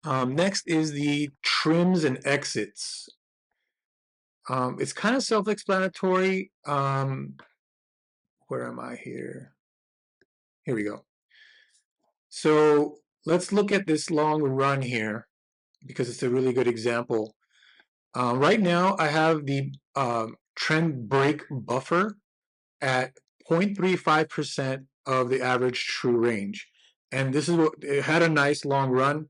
Next is the trims and exits. It's kind of self-explanatory. Where am I here? Here we go. So let's look at this long run here because it's a really good example. Right now, I have the trend break buffer at 0.35% of the average true range. And this is what it had a nice long run.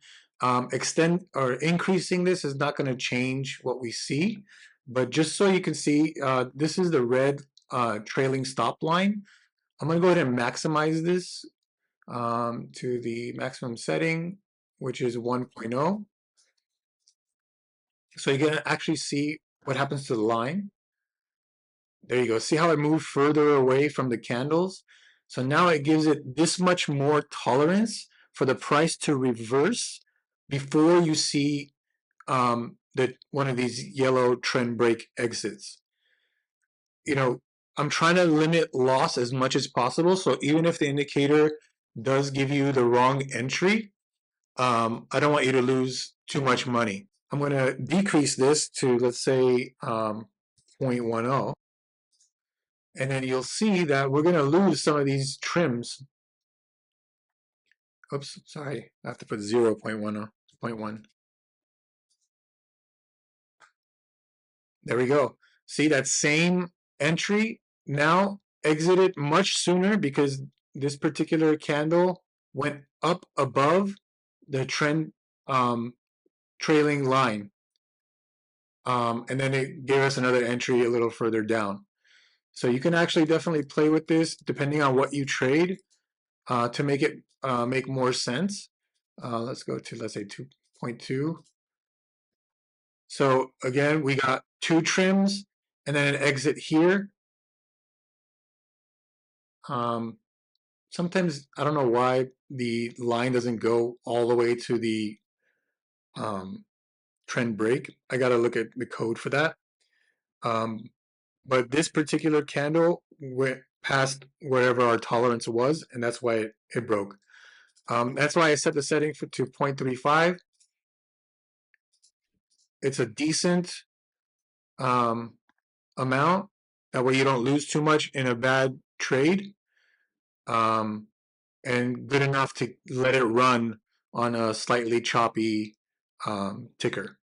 Extend or increasing this is not going to change what we see. But just so you can see, this is the red trailing stop line. I'm going to go ahead and maximize this to the maximum setting, which is 1.0. So you can actually see what happens to the line. There you go. See how it moved further away from the candles? So now it gives it this much more tolerance for the price to reverse before you see one of these yellow trend break exits. You know, I'm trying to limit loss as much as possible. So even if the indicator does give you the wrong entry, I don't want you to lose too much money. I'm going to decrease this to, let's say, 0.10. And then you'll see that we're going to lose some of these trims. Oops, sorry. I have to put 0.1. There we go. See that same entry now exited much sooner because this particular candle went up above the trend trailing line. And then it gave us another entry a little further down. So you can actually definitely play with this depending on what you trade to make it make more sense. Let's go to, let's say, 2.2. So again, we got two trims and then an exit here. Sometimes, I don't know why the line doesn't go all the way to the trend break. I got to look at the code for that. But this particular candle went past wherever our tolerance was, and that's why it broke. That's why I set the setting to 0.35. It's a decent amount. That way you don't lose too much in a bad trade, and good enough to let it run on a slightly choppy ticker.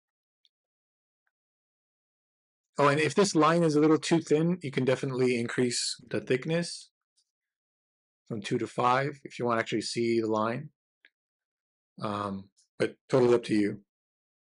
Oh, and if this line is a little too thin, you can definitely increase the thickness from 2 to 5 if you want to actually see the line. But totally up to you.